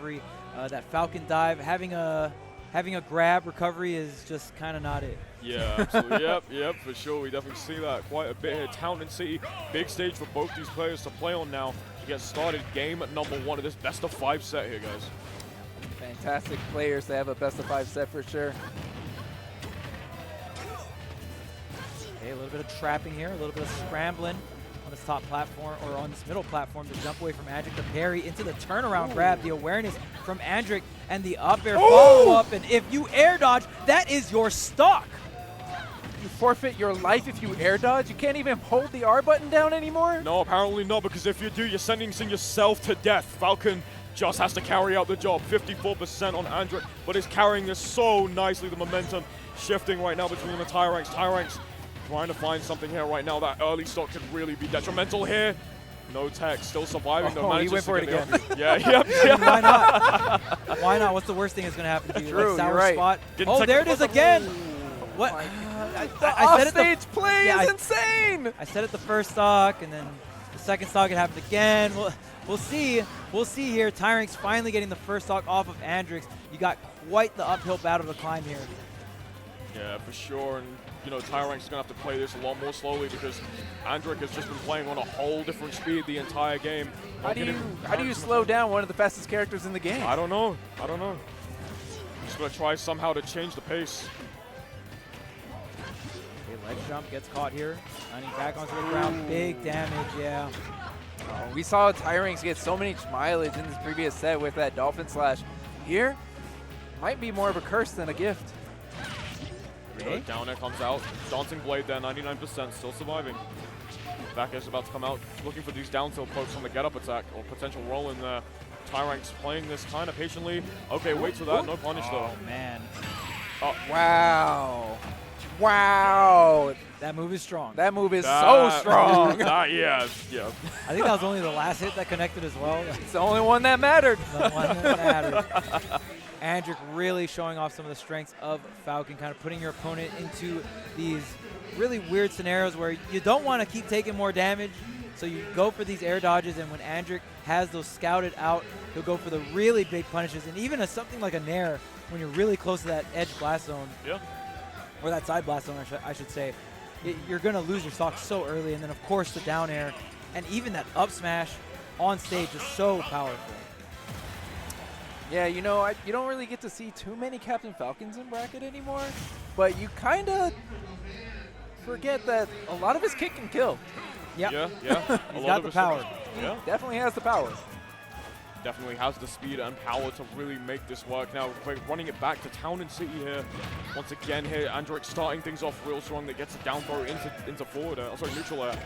recovery. That Falcon dive, having a grab recovery is just kind of not it. Yeah, absolutely. yep, for sure. We definitely see that quite a bit here. Townsend City, big stage for both these players to play on now to get started. Game number 1 of this best of 5 set here, guys. Fantastic players to have a best of 5 set for sure. Okay, a little bit of trapping here, a little bit of scrambling on this top platform, or on this middle platform, to jump away from Andrik. The parry into the turnaround grab, the awareness from Andrik, and the up air follow-up. And if you air dodge, that is your stock. You forfeit your life if you air dodge? You can't even hold the R button down anymore? No, apparently not, because if you do, you're sentencing yourself to death. Falcon just has to carry out the job. 54% on Andrik, but is carrying this so nicely. The momentum shifting right now between the Tyranks. Tyranks trying to find something here right now. That early stock could really be detrimental here. No tech, still surviving. Oh, he went for it again. Yeah, yep. Why not? Why not? What's the worst thing that's going to happen to you? True, like sour you're right. spot. Didn't There it is again. What? I said stage play is insane. I said it the first stock, and then the second stock it happened again. We'll see. We'll see here. Tyranks finally getting the first stock off of Andrik. You got quite the uphill battle to climb here. Yeah, for sure. And you know, Tyranks is going to have to play this a lot more slowly, because Andrik has just been playing on a whole different speed the entire game. How do you slow down one of the fastest characters in the game? I don't know. Just going to try somehow to change the pace. Okay, ledge jump gets caught here. Landing back onto the ground. Big damage, yeah. We saw Tyranks get so much mileage in this previous set with that Dolphin Slash. Here, might be more of a curse than a gift. Okay. Down air comes out. Dancing Blade there, 99%, still surviving. Back air's about to come out, looking for these down tilt pokes on the get-up attack, or potential roll in there. Tyranks playing this kind of patiently. Okay, waits for that, no punish though. Oh, man. Oh, wow. Wow. That move is strong. That move is so strong. Yeah. I think that was only the last hit that connected as well. It's the only one that mattered. The one that mattered. Andrik really showing off some of the strengths of Falcon, kind of putting your opponent into these really weird scenarios where you don't want to keep taking more damage, so you go for these air dodges, and when Andrik has those scouted out, he'll go for the really big punishes, and even something like a nair when you're really close to that edge blast zone, or that side blast zone, I should say, you're going to lose your stock so early, and then of course the down air, and even that up smash on stage is so powerful. Yeah, you know, you don't really get to see too many Captain Falcons in bracket anymore, but you kind of forget that a lot of his kick can kill. Yeah. He's got the power. Yeah. Definitely has the power. Definitely has the speed and power to really make this work. Now, we're running it back to Townsend City here. Once again here, Andrik starting things off real strong. That gets a down throw into forward air. Sorry, neutral air.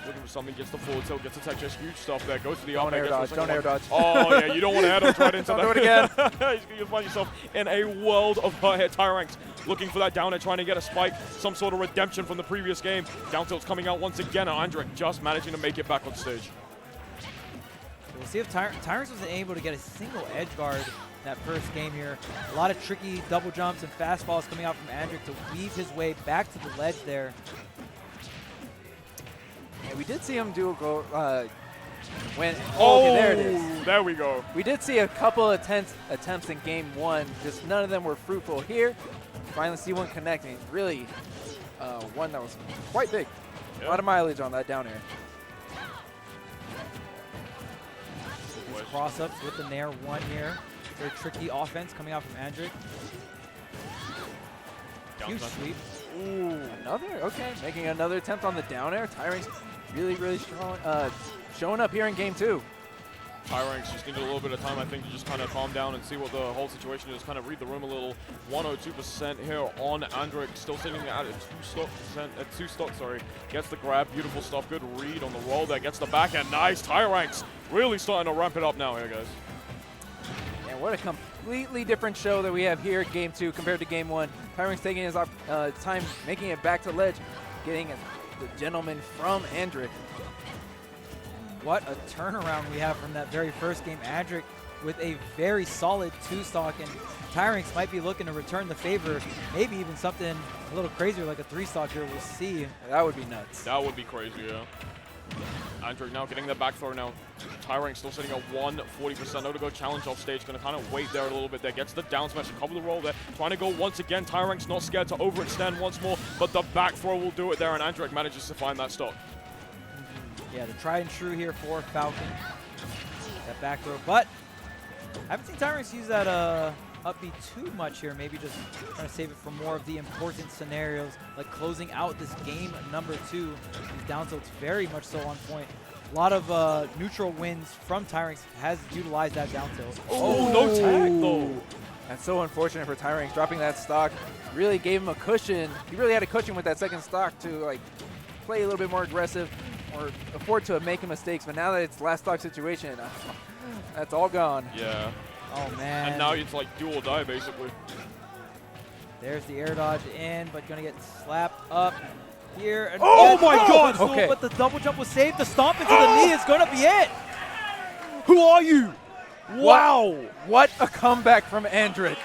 Looking for something, gets the forward tilt, gets the tech, just huge stuff there. Goes to the up air. Don't air dodge. Oh, yeah, you don't want to air dodge right into that. Don't do it again. You'll find yourself in a world of hurt here. Tyranks looking for that down air, trying to get a spike. Some sort of redemption from the previous game. Down tilt's coming out once again, and Andrik just managing to make it back on stage. We'll see if Tyranks wasn't able to get a single edge guard that first game here. A lot of tricky double jumps and fastballs coming out from Andrik to weave his way back to the ledge there. Yeah, we did see him do a go when. Oh, okay, there it is. There we go. We did see a couple of attempts in game 1. Just none of them were fruitful. Here, finally see one connecting. Really, one that was quite big. A lot of mileage on that down air. Cross-ups with the Nair 1 here. Very tricky offense coming out from Andrik. Huge sweep. Ooh, another? Okay, making another attempt on the down air. Tyranks really, really strong. Showing up here in game 2. Tyranks just needed a little bit of time, I think, to just kind of calm down and see what the whole situation is, kind of read the room a little. 102% here on Andrik, still sitting at a 2 stock, Gets the grab, beautiful stuff, good read on the roll there, gets the backhand, nice. Tyranks really starting to ramp it up now here, guys. And what a completely different show that we have here at game 2 compared to game 1. Tyranks taking his time, making it back to ledge, getting the gentleman from Andrik. What a turnaround we have from that very first game. Andrik with a very solid 2-stock, and Tyranks might be looking to return the favor, maybe even something a little crazier like a 3-stock here. We'll see. That would be nuts. That would be crazy, yeah. Andrik now getting the back throw now. Tyranks still sitting at 140%. No to go challenge off stage. Going to kind of wait there a little bit there. Gets the down smash to cover the roll there. Trying to go once again. Tyranks not scared to overextend once more, but the back throw will do it there, and Andrik manages to find that stop. Yeah, the tried and true here for Falcon. That back throw, but I haven't seen Tyranks use that up B too much here. Maybe just trying to save it for more of the important scenarios, like closing out this game number 2. These down tilts very much so on point. A lot of neutral wins from Tyranks has utilized that down tilt. Oh, no tag though. That's so unfortunate for Tyranks. Dropping that stock really gave him a cushion. He really had a cushion with that second stock to like play a little bit more aggressive or afford to make mistakes. But now that it's last stock situation, that's all gone. Yeah. Oh, man. And now it's like do or die, basically. There's the air dodge in, but going to get slapped up here. And Oh my God! Okay. But the double jump was saved. The stomp into the knee is going to be it. Who are you? Wow. What a comeback from Andrik.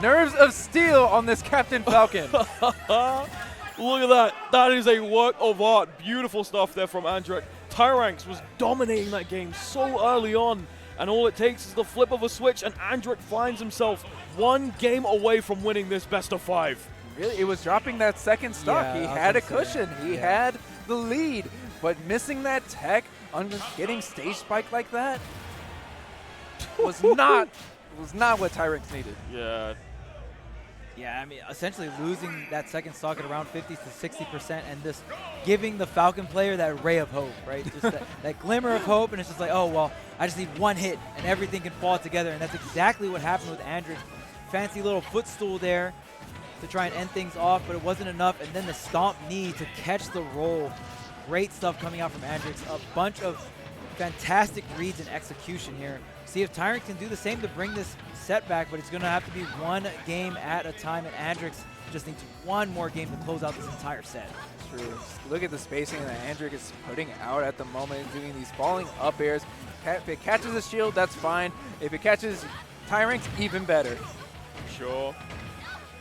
Nerves of steel on this Captain Falcon. Look at that. That is a work of art. Beautiful stuff there from Andrik. Tyranks was dominating that game so early on, and all it takes is the flip of a switch, and Andrik finds himself one game away from winning this best of 5. Really, it was dropping that second stock. Yeah, He I was had a gonna say, cushion. He yeah. had the lead, but missing that tech on getting stage spike like that was not what Tyranks needed. Yeah. Yeah, I mean, essentially losing that second stock at around 50 to 60% and just giving the Falcon player that ray of hope, right? Just that glimmer of hope, and it's just like, oh, well, I just need one hit and everything can fall together. And that's exactly what happened with Andrik. Fancy little footstool there to try and end things off, but it wasn't enough. And then the stomp knee to catch the roll. Great stuff coming out from Andrik. A bunch of fantastic reads and execution here. See if Tyrant can do the same to bring this set back, but it's going to have to be one game at a time, and Andrik just needs one more game to close out this entire set. True. Look at the spacing that Andrik is putting out at the moment, doing these falling up airs. If it catches the shield, that's fine. If it catches Tyranks, even better. Sure.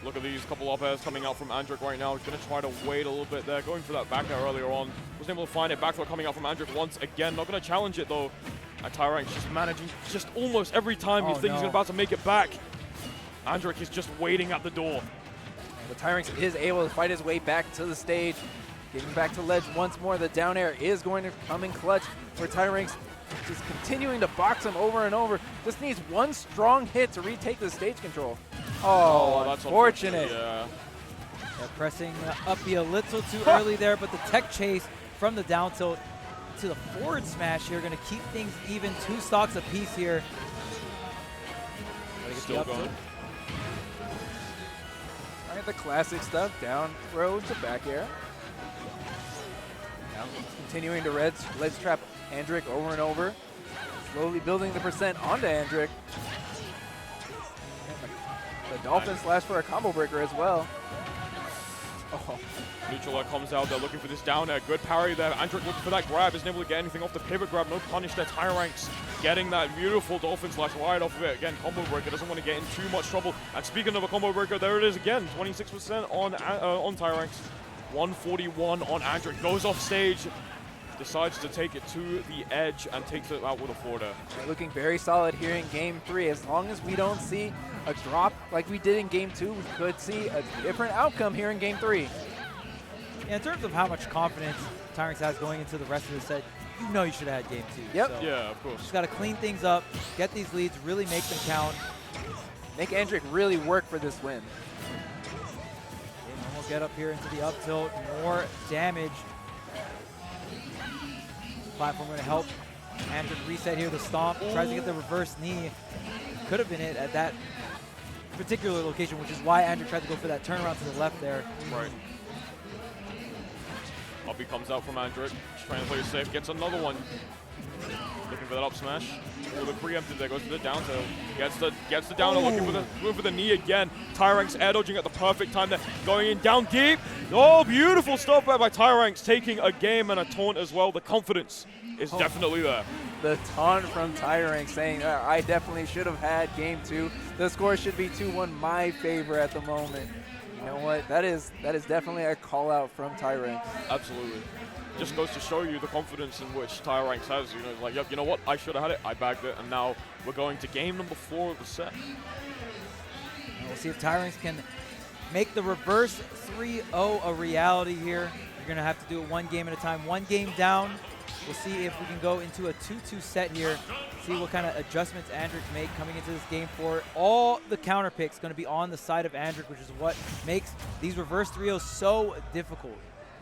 Look at these couple up airs coming out from Andrik right now. He's going to try to wait a little bit there, going for that back air earlier on. Wasn't able to find it. Back throw coming out from Andrik once again. Not going to challenge it though. And Tyranks just managing just almost every time you think he's about to make it back. Andrik is just waiting at the door. But Tyranks is able to fight his way back to the stage. Getting back to ledge once more. The down air is going to come in clutch for Tyranks. Just continuing to box him over and over. Just needs one strong hit to retake the stage control. Oh, that's unfortunate. Yeah. They're pressing up B a little too early there, but the tech chase from the down tilt to the forward smash here going to keep things even. 2 stocks apiece here. Still going. All right, the classic stuff. Down throw to back air. Now continuing to ledge trap Andrik over and over. Slowly building the percent onto Andrik. The dolphin slash for a combo breaker as well. Oh. Neutral air comes out. They're looking for this down air. Good parry there. Andrik looking for that grab. Isn't able to get anything off the pivot grab. No punish there. Tyranks getting that beautiful dolphin slash right off of it. Again, combo breaker doesn't want to get in too much trouble. And speaking of a combo breaker, there it is again. 26% on Tyranks. 141 on Andrik. Goes off stage. Decides to take it to the edge and takes it out with a forward air. Looking very solid here in game 3. As long as we don't see a drop like we did in game 2, we could see a different outcome here in game 3. Yeah, in terms of how much confidence Tyranks has going into the rest of the set, you know you should have had game 2. Yep. So Yeah, of course. just got to clean things up, get these leads, really make them count. Make Andrik really work for this win. And we'll get up here into the up tilt, more damage. Platform going to help Andrik reset here. The stomp tries to get the reverse knee. Could have been it at that particular location, which is why Andrik tried to go for that turnaround to the left there. Right. Up he comes out from Andrik. Just trying to play it safe. Gets another one. Looking for that up smash. Oh, the preempted there. Goes to the down tail. Gets the down and looking for the knee again. Tyranks air dodging at the perfect time there. Going in down deep. Oh, beautiful stuff there by Tyranks. Taking a game and a taunt as well. The confidence is definitely there. The taunt from Tyranks saying, I definitely should have had game 2. The score should be 2-1, my favor at the moment. You know what? That is definitely a call out from Tyranks. Absolutely. just goes to show you the confidence in which Tyranks has. You know, like, yep, you know what? I should have had it. I bagged it, and now we're going to game number 4 of the set. We'll see if Tyranks can make the reverse 3-0 a reality here. You're going to have to do it one game at a time, one game down. We'll see if we can go into a 2-2 set here, see what kind of adjustments Andrik make coming into this game 4. All the counter picks going to be on the side of Andrik, which is what makes these reverse 3-0s so difficult.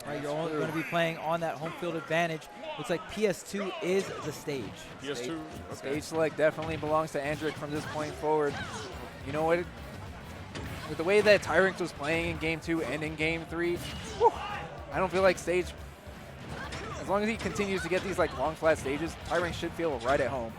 Right, you're only going to be playing on that home field advantage. Looks like PS2 is the stage. PS2, okay. Stage select definitely belongs to Andrik from this point forward. You know what? With the way that Tyranks was playing in Game 2 and in Game 3, whew, I don't feel like stage, as long as he continues to get these like long flat stages, Tyranks should feel right at home.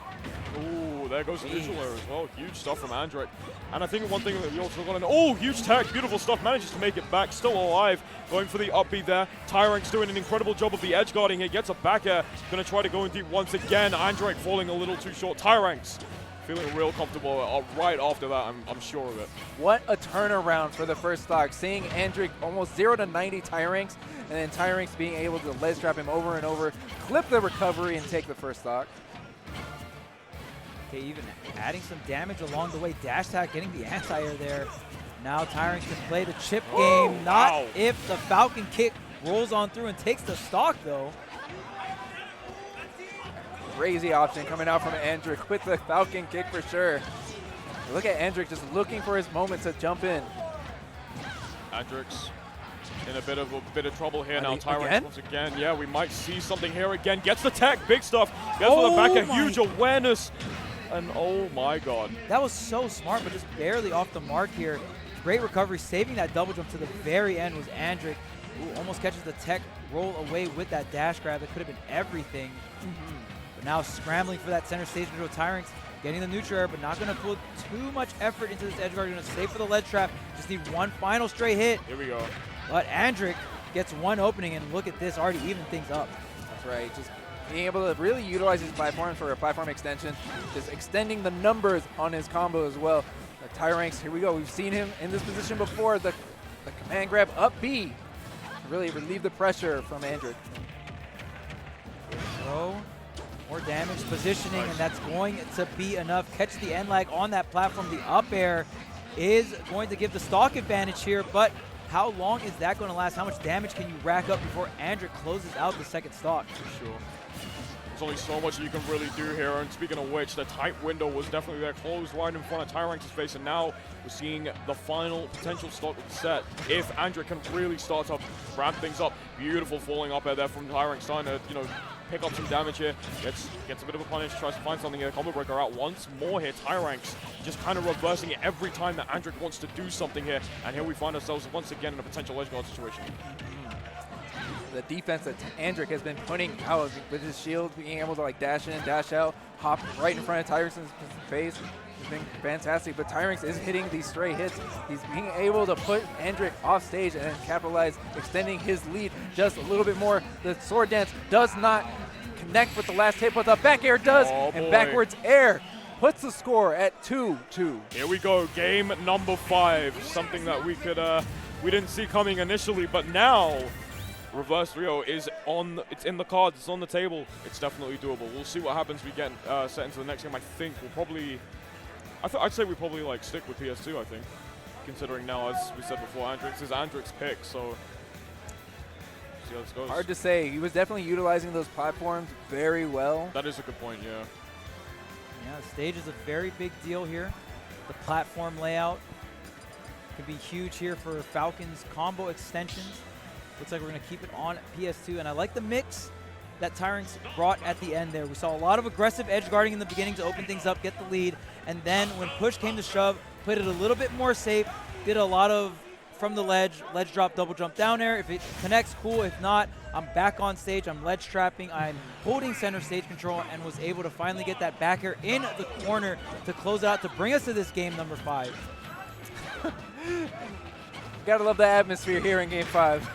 Ooh, there goes the neutral air as well. Huge stuff from Andrik. And I think one thing that we also got to know, oh, huge tech, beautiful stuff, manages to make it back, still alive, going for the upbeat there. Tyranks doing an incredible job of the edge guarding here, gets a back air, going to try to go in deep once again. Andrik falling a little too short. Tyranks feeling real comfortable right after that, I'm sure of it. What a turnaround for the first stock, seeing Andrik almost 0 to 90 Tyranks, and then Tyranks being able to ledge trap him over and over, clip the recovery, and take the first stock. Okay, even adding some damage along the way. Dash attack getting the anti-air there. Now Tyranks can play the chip game. Not wow. if the Falcon kick rolls on through and takes the stock, though. Crazy option coming out from Andrik with the Falcon kick for sure. Look at Andrik just looking for his moment to jump in. Andrik's in a bit of trouble here now. Tyranks again? once again. Yeah, we might see something here again. Gets the tech, big stuff. Gets for the back, a huge awareness. And oh my god. That was so smart, but just barely off the mark here. Great recovery, saving that double jump to the very end was Andrik. Ooh, almost catches the tech roll away with that dash grab. That could have been everything. But now scrambling for that center stage neutral. Tyranks getting the neutral air, but not going to put too much effort into this edge guard. Going to stay for the ledge trap. Just need one final straight hit. Here we go. But Andrik gets one opening, and look at this, already even things up. That's right. Just being able to really utilize his platform for a platform extension, just extending the numbers on his combo as well. Tyranks, here we go. We've seen him in this position before. The command grab up B to really relieve the pressure from Andrik. So, more damage positioning, and that's going to be enough. Catch the end lag on that platform. The up air is going to give the stock advantage here, but how long is that going to last? How much damage can you rack up before Andrik closes out the second stock? For sure. There's only so much you can really do here, and speaking of which, the tight window was definitely there, closed right in front of Tyranks' face, and now we're seeing the final potential stock of the set. If Andrik can really start to ramp things up, beautiful falling up air there from Tyranks, trying to, you know, pick up some damage here, gets a bit of a punish, tries to find something here, combo breaker out once more here. Tyranks just kind of reversing it every time that Andrik wants to do something here, and here we find ourselves once again in a potential edge guard situation. The defense that Andrik has been putting out with his shield, being able to like dash in, dash out, hop right in front of Tyranks' face, has been fantastic. But Tyranks is hitting these stray hits. He's being able to put Andrik off stage and then capitalize, extending his lead just a little bit more. The sword dance does not connect with the last hit, but the back air does, and backwards air puts the score at 2-2. Here we go, game number 5. Something that we didn't see coming initially, but now reverse 3-0 is on. It's in the cards. It's on the table. It's definitely doable. We'll see what happens. We get set into the next game. I think we'll probably. I'd say we probably like stick with PS2. I think, considering now, as we said before, Andrik's pick. So see how this goes. Hard to say. He was definitely utilizing those platforms very well. That is a good point. Yeah. Yeah, the stage is a very big deal here. The platform layout could be huge here for Falcon's combo extensions. Looks like we're going to keep it on PS2, and I like the mix that Tyranks brought at the end there. We saw a lot of aggressive edge guarding in the beginning to open things up, get the lead, and then when push came to shove, played it a little bit more safe, did a lot of from the ledge drop, double jump down air. If it connects, cool. If not, I'm back on stage, I'm ledge trapping, I'm holding center stage control, and was able to finally get that back air in the corner to close out to bring us to this game number 5. Gotta love the atmosphere here in game 5.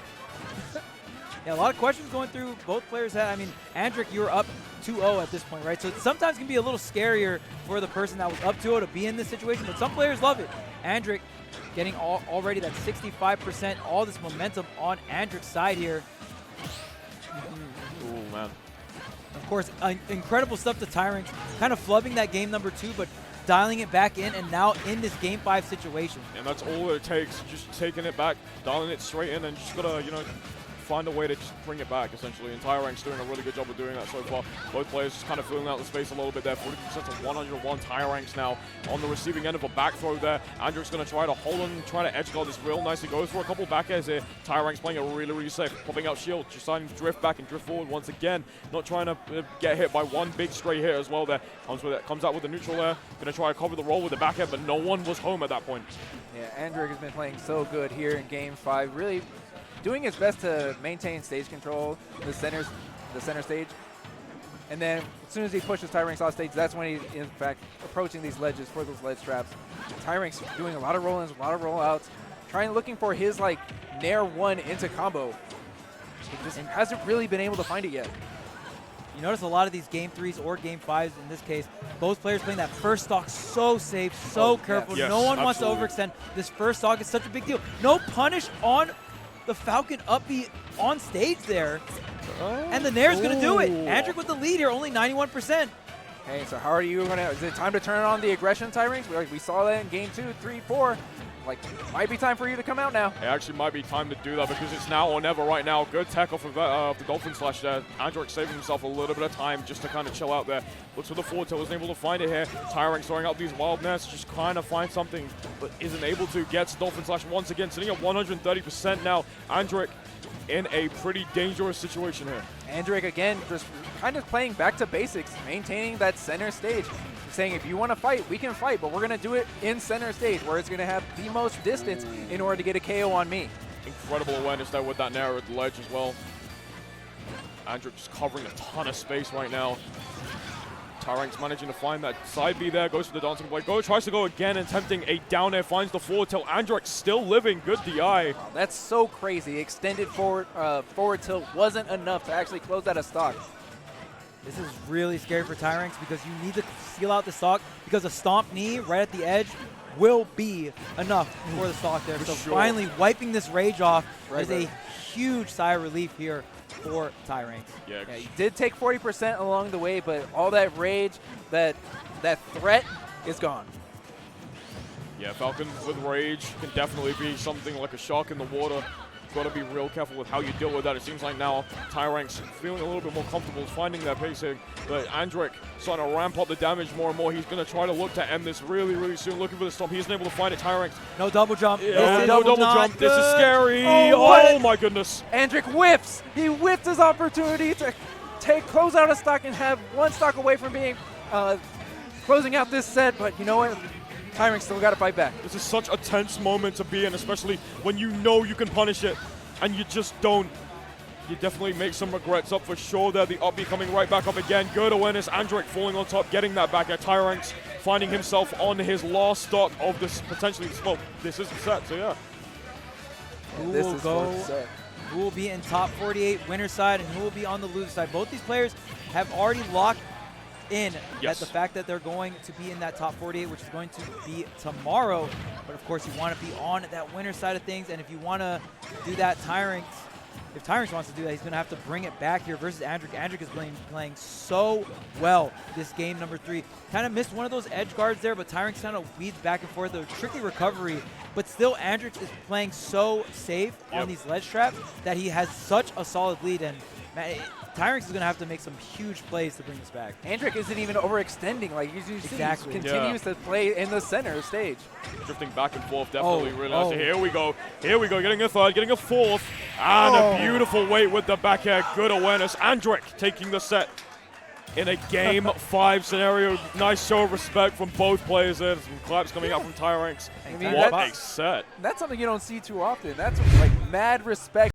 Yeah, a lot of questions going through both players' head. I mean, Andrik, you're up 2-0 at this point, right? So it sometimes can be a little scarier for the person that was up 2-0 to be in this situation, but some players love it. Andrik getting already that 65%, all this momentum on Andrik's side here. man. Of course, incredible stuff to Tyranks, kind of flubbing that game number 2, but dialing it back in, and now in this game 5 situation. And that's all it takes, just taking it back, dialing it straight in, and just gotta, you know, find a way to just bring it back, essentially. And Tyranks doing a really good job of doing that so far. Both players just kind of filling out the space a little bit there. 40% to 101. Tyranks now on the receiving end of a back throw there. Andrik's going to try to hold on, try to edge guard this real nicely. Goes for a couple back airs here. Tyranks playing it really, really safe. Popping out shield, just starting to drift back and drift forward once again. Not trying to get hit by one big straight hit as well there. Comes out with the neutral there. Going to try to cover the roll with the back end, but no one was home at that point. Yeah, Andrik has been playing so good here in Game 5. Really doing his best to maintain stage control, the center stage. And then as soon as he pushes Tyranks off stage, that's when he's in fact approaching these ledges for those ledge traps. Tyranks doing a lot of roll-ins, a lot of rollouts, looking for his like Nair 1 into combo. He just hasn't really been able to find it yet. You notice a lot of these game 3s or game 5s in this case, both players playing that first stock so safe, so careful. Yes, no one absolutely. wants to overextend. This first stock is such a big deal. No punish on the Falcon up B on stage there. And the Nair's going to do it. Andrik with the lead here, only 91%. Hey, so how are you going to, is it time to turn on the aggression, Tyranks? We saw that in game 2, 3, 4. Like, might be time for you to come out now. It actually might be time to do that because it's now or never right now. Good tech off of the Dolphin Slash there. Andrik saving himself a little bit of time just to kind of chill out there. Looks for the forward tilt, wasn't able to find it here. Tyranks throwing out these wild nests, just trying to find something, but isn't able to. Gets Dolphin Slash once again, sitting at 130% now. Andrik in a pretty dangerous situation here. Andrik again, just kind of playing back to basics, maintaining that center stage. Saying if you want to fight, we can fight, but we're going to do it in center stage where it's going to have the most distance in order to get a KO on me. Incredible awareness there with that narrow ledge as well. Andrik just covering a ton of space right now. Tyranks managing to find that side B there, goes for the dancing blade. Tries to go again, attempting a down air, finds the forward tilt. Andrik still living, good DI. Wow, that's so crazy. Extended forward tilt wasn't enough to actually close out a stock. This is really scary for Tyranks because you need to seal out the stock because a stomp knee right at the edge will be enough for the stock there. So finally wiping this rage off is a huge sigh of relief here for Tyranks. Yeah, he did take 40% along the way, but all that rage, that threat is gone. Yeah, Falcon with rage can definitely be something like a shark in the water. Got to be real careful with how you deal with that. It seems like now Tyranks feeling a little bit more comfortable finding their pacing, but Andrik starting to ramp up the damage more and more. He's going to try to look to end this really, really soon. Looking for the stomp. He isn't able to find it. Tyranks. No double jump. Yeah, no double jump. This is scary. Oh, Oh my goodness. Andrik whiffs. He whiffed his opportunity to close out a stock and have one stock away from being closing out this set, but you know what? Tyranks still got to fight back. This is such a tense moment to be in, especially when you know you can punish it and you just don't. You definitely make some regrets up for sure there. The up B coming right back up again. Good awareness. Andrik falling on top, getting that back at Tyranks, finding himself on his last stock of this potentially. Well, this is the set, so yeah. Who will be in top 48 winner side and who will be on the loser side? Both these players have already locked in at the fact that they're going to be in that top 48, which is going to be tomorrow. But of course, you want to be on that winner side of things, and if you want to do that, if Tyranks wants to do that, he's going to have to bring it back here versus Andrik. Andrik is playing so well this game number 3. Kind of missed one of those edge guards there, but Tyranks kind of weeds back and forth. A tricky recovery, but still Andrik is playing so safe on these ledge traps that he has such a solid lead. And man, Tyranks is going to have to make some huge plays to bring this back. Andrik isn't even overextending. Like, he continues to play in the center stage. Drifting back and forth, definitely realizing. Here we go, getting a third, getting a fourth, and a beautiful weight with the back air. Good awareness. Andrik taking the set in a game 5 scenario. Nice show of respect from both players there. Some claps coming out from Tyranks. I mean, what a set. That's something you don't see too often. That's like mad respect.